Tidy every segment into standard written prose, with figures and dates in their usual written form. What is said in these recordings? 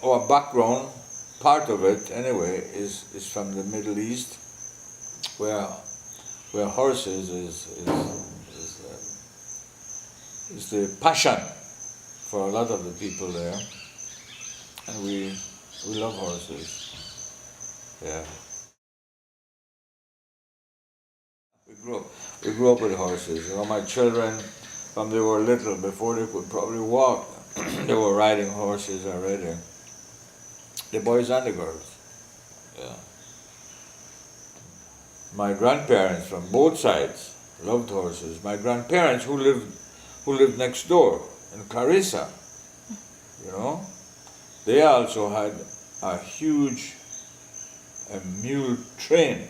our background, part of it anyway, is from the Middle East, where horses is the passion for a lot of the people there, and we love horses. Yeah. We grew up with horses. You know, my children, when they were little, before they could probably walk, they were riding horses already. The boys and the girls. Yeah. My grandparents from both sides loved horses. My grandparents who lived next door in Clarissa, you know, they also had a huge mule train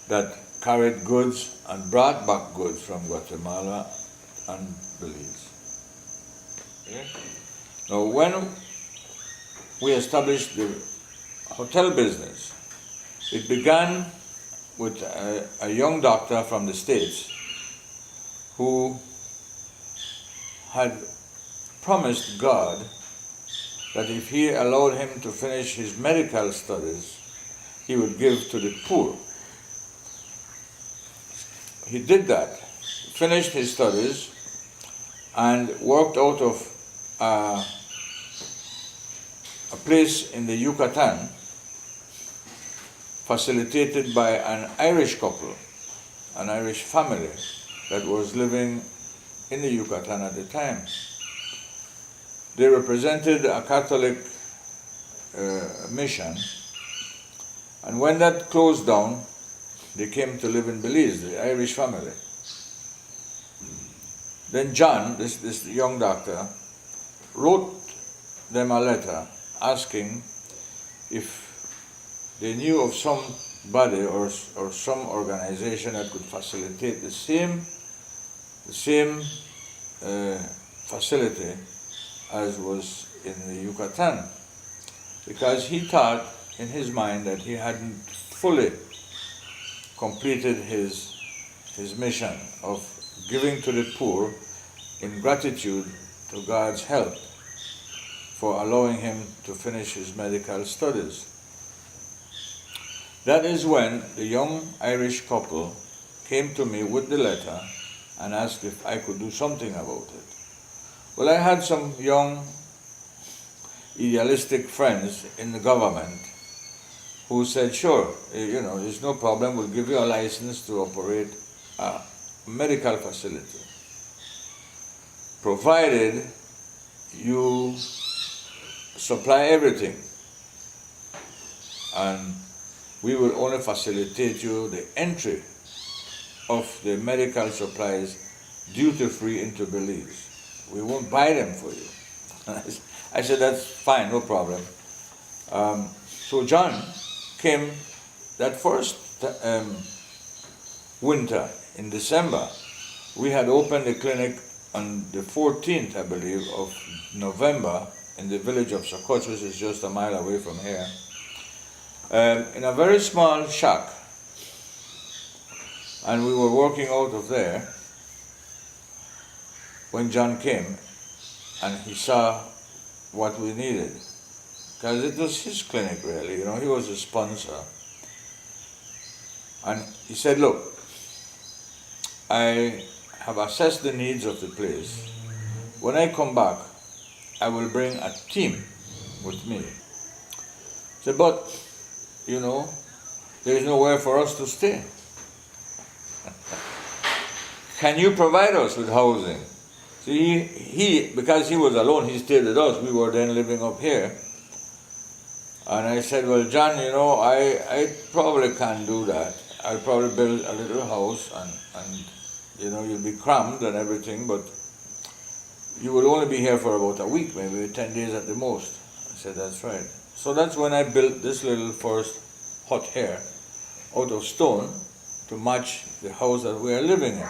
that carried goods and brought back goods from Guatemala and Belize. Okay? Now, when we established the hotel business, it began with a young doctor from the States who had promised God that if he allowed him to finish his medical studies, he would give to the poor. He did that, finished his studies, and worked out of a place in the Yucatan, facilitated by an Irish couple, an Irish family that was living in the Yucatan at the time. They represented a Catholic mission, and when that closed down, they came to live in Belize, the Irish family. Then John, this young doctor, wrote them a letter asking if they knew of somebody or some organization that could facilitate the same facility as was in the Yucatan, because he thought in his mind that he hadn't fully completed his mission of giving to the poor in gratitude to God's help for allowing him to finish his medical studies. That is when the young Irish couple came to me with the letter and asked if I could do something about it. Well, I had some young idealistic friends in the government who said, sure, there's no problem, we'll give you a license to operate a medical facility, provided you supply everything, and we will only facilitate you the entry of the medical supplies duty-free into Belize. We won't buy them for you. I said, that's fine, no problem. So John came that first winter in December. We had opened the clinic on the 14th, I believe, of November in the village of Sokoch, which is just a mile away from here, in a very small shack. And we were working out of there when John came and he saw what we needed. Because it was his clinic, really, he was a sponsor. And he said, look, I have assessed the needs of the place. When I come back, I will bring a team with me. I said, but, there is nowhere for us to stay. Can you provide us with housing? See, he, because he was alone, he stayed with us. We were then living up here. And I said, well, John, I probably can't do that. I'll probably build a little house and you'll be crammed and everything, but you will only be here for about a week, maybe 10 days at the most. I said, that's right. So that's when I built this little first hut here out of stone to match the house that we are living in.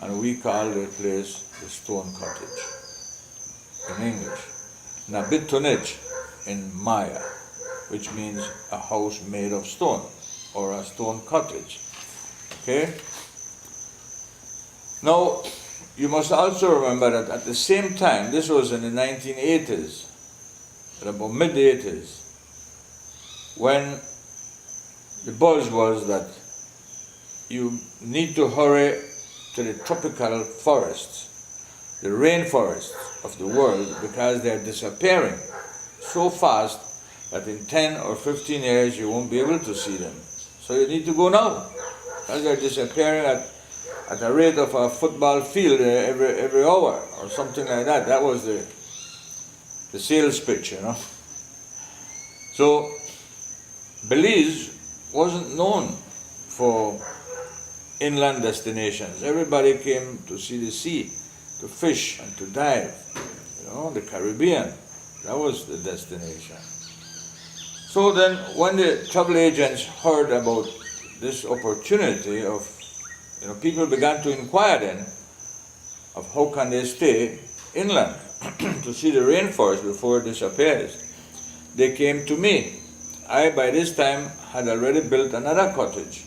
And we call the place the Stone Cottage in English. Nabitunich in Maya, which means a house made of stone, or a stone cottage. Okay? Now, you must also remember that at the same time, this was in the 1980s, about mid-80s, when the buzz was that you need to hurry to the tropical forests, the rainforests of the world, because they're disappearing so fast that in 10 or 15 years you won't be able to see them. So you need to go now, because they're disappearing at a rate of a football field every hour or something like that. That was the sales pitch, you know. So Belize wasn't known for inland destinations. Everybody came to see the sea, to fish and to dive. You know, the Caribbean, that was the destination. So then when the travel agents heard about this opportunity of, you know, people began to inquire then of how can they stay inland to see the rainforest before it disappears. They came to me. I, by this time, had already built another cottage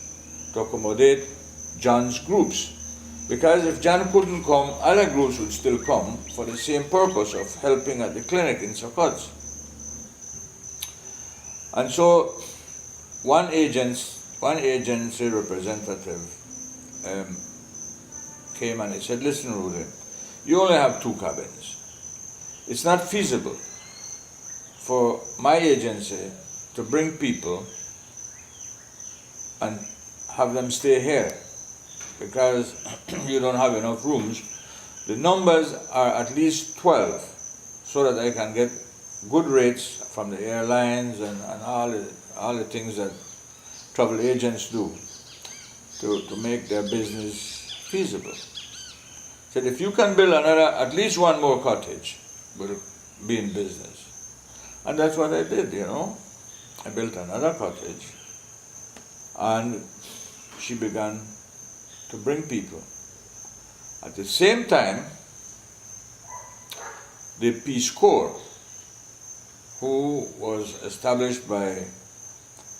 to accommodate John's groups. Because if John couldn't come, other groups would still come for the same purpose of helping at the clinic in Sokots. And so one agency representative came and he said, listen, Rudy, you only have 2 cabins. It's not feasible for my agency to bring people and have them stay here because you don't have enough rooms. The numbers are at least 12 so that I can get good rates from the airlines and all the things that travel agents do to make their business feasible. Said if you can build at least one more cottage, we'll be in business. And that's what I did, you know. I built another cottage and she began to bring people. At the same time, the Peace Corps, who was established by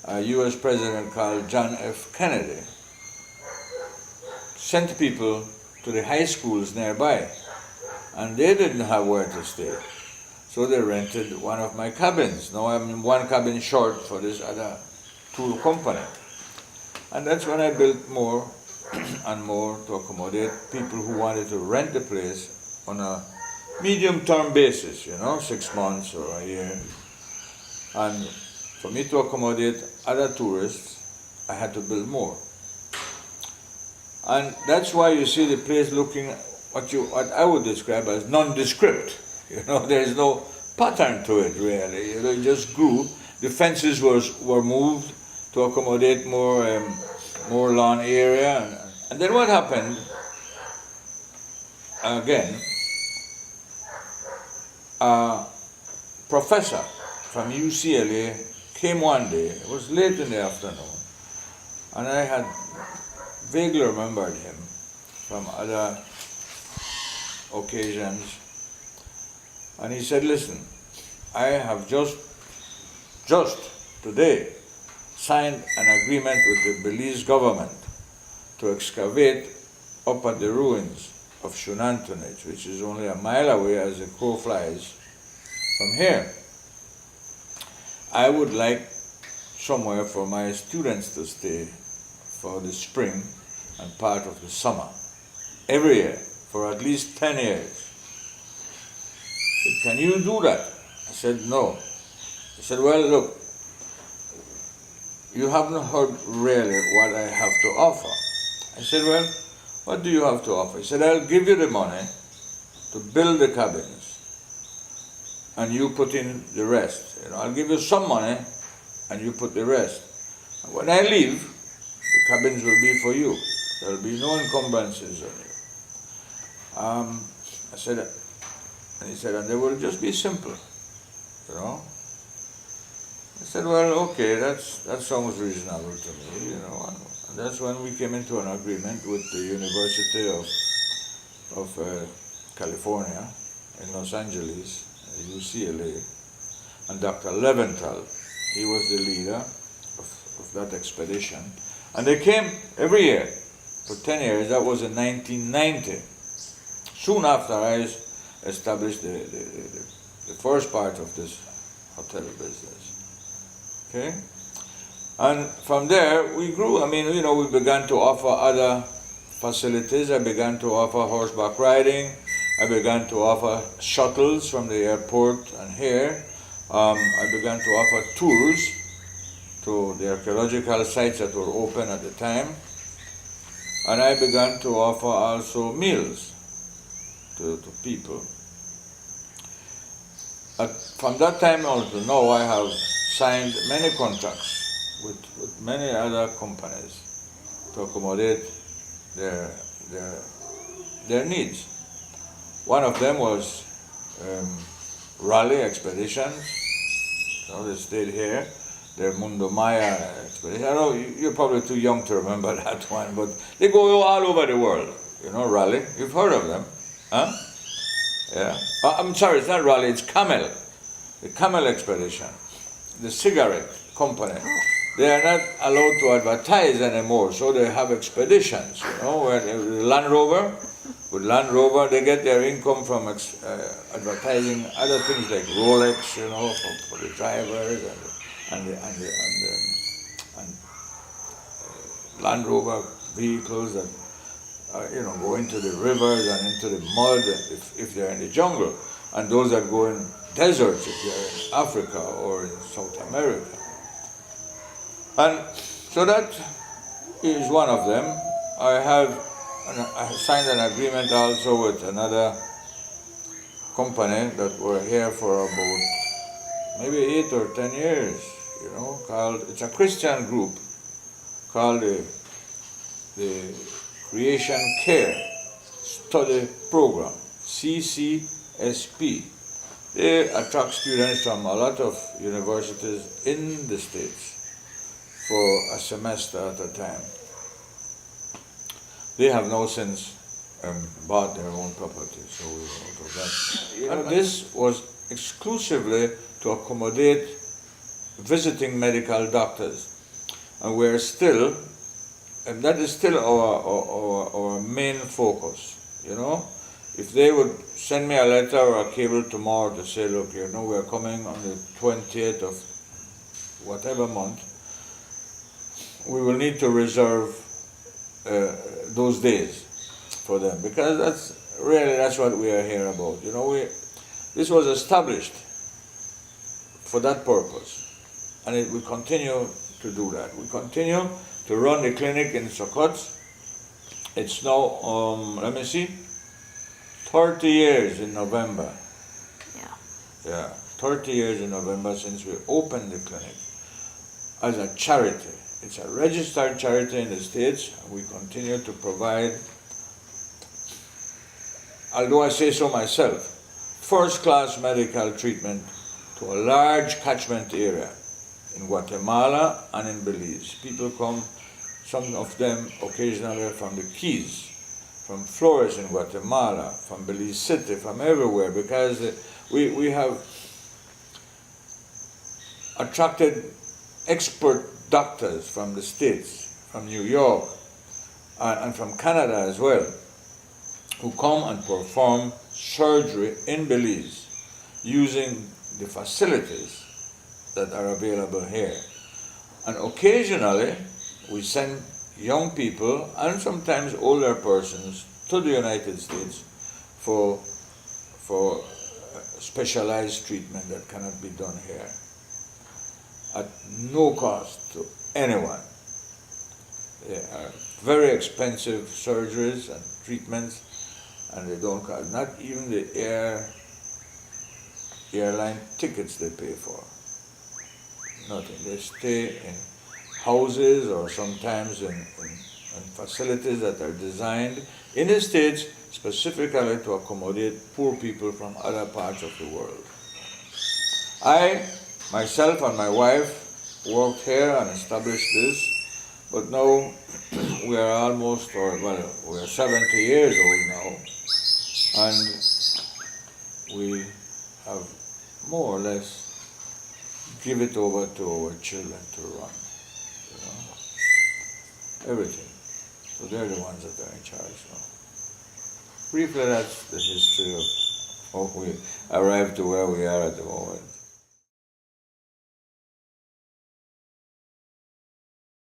a US president called John F. Kennedy, sent people to the high schools nearby, and they didn't have where to stay. So they rented one of my cabins. Now I'm in one cabin short for this other tour company. And that's when I built more and more to accommodate people who wanted to rent the place on a medium-term basis, you know, 6 months or a year. And for me to accommodate other tourists, I had to build more. And that's why you see the place looking what I would describe as nondescript. You know, there is no pattern to it really. You know, it just grew. The fences were moved to accommodate more lawn area. And then what happened? Again, a professor from UCLA came one day. It was late in the afternoon, and I had vaguely remembered him from other occasions. And he said, listen, I have just today signed an agreement with the Belize government to excavate up at the ruins of Nabitunich, which is only a mile away as the crow flies from here. I would like somewhere for my students to stay for the spring and part of the summer, every year, for at least 10 years. Can you do that? I said, no. He said, well, look, you haven't heard really what I have to offer. I said, well, what do you have to offer? He said, I'll give you the money to build the cabins, and you put in the rest. You know, I'll give you some money, and you put the rest. And when I leave, the cabins will be for you. There will be no encumbrances on you. I said, and he said, and they will just be simple, you know. I said, well, okay, that sounds reasonable to me, you know. And that's when we came into an agreement with the University of California in Los Angeles, UCLA, and Dr. Leventhal. He was the leader of that expedition. And they came every year for 10 years. That was in 1990. soon after I established the first part of this hotel business. Okay? And from there we grew. I mean, we began to offer other facilities. I began to offer horseback riding. I began to offer shuttles from the airport and here. I began to offer tours to the archaeological sites that were open at the time. And I began to offer also meals to people. From that time on to now, I have signed many contracts with many other companies to accommodate their needs. One of them was Raleigh Expeditions. They stayed here. The Mundo Maya expedition. I know you're probably too young to remember that one, but they go all over the world. Raleigh. You've heard of them, huh? Yeah. I'm sorry, it's not Raleigh. It's Camel. The Camel Expedition. The cigarette company. They are not allowed to advertise anymore, so they have expeditions. Where Land Rover. With Land Rover, they get their income from advertising other things like Rolex, for the drivers and Land Rover vehicles that go into the rivers and into the mud if they're in the jungle, and those that go in deserts if they're in Africa or in South America. And so that is one of them. I signed an agreement also with another company that were here for about maybe 8 or 10 years, it's a Christian group called the Creation Care Study Program, CCSP. They attract students from a lot of universities in the States for a semester at a time. They have now since bought their own property, so we were out of that. And this was exclusively to accommodate visiting medical doctors. And we're still, and that is still our main focus, If they would send me a letter or a cable tomorrow to say, look, we're coming on the 20th of whatever month, we will need to reserve those days for them, because that's what we are here about. This was established for that purpose, and it will continue to do that. We continue to run the clinic in Sokots. It's now 30 years in November. Yeah, 30 years in November since we opened the clinic as a charity. It's a registered charity in the States, and we continue to provide, although I say so myself, first-class medical treatment to a large catchment area in Guatemala and in Belize. People come, some of them occasionally from the Keys, from Flores in Guatemala, from Belize City, from everywhere, because we have attracted expert doctors from the States, from New York, and from Canada as well, who come and perform surgery in Belize using the facilities that are available here. And occasionally, we send young people and sometimes older persons to the United States for specialized treatment that cannot be done here at no cost to anyone. They are very expensive surgeries and treatments, and they don't cost, not even the airline tickets they pay for. Nothing. They stay in houses or sometimes in facilities that are designed in the States specifically to accommodate poor people from other parts of the world. I, myself and my wife worked here and established this, but now we are almost, we are 70 years old now, and we have more or less give it over to our children to run, everything. So they're the ones that are in charge now. briefly, that's the history of how we arrived to where we are at the moment.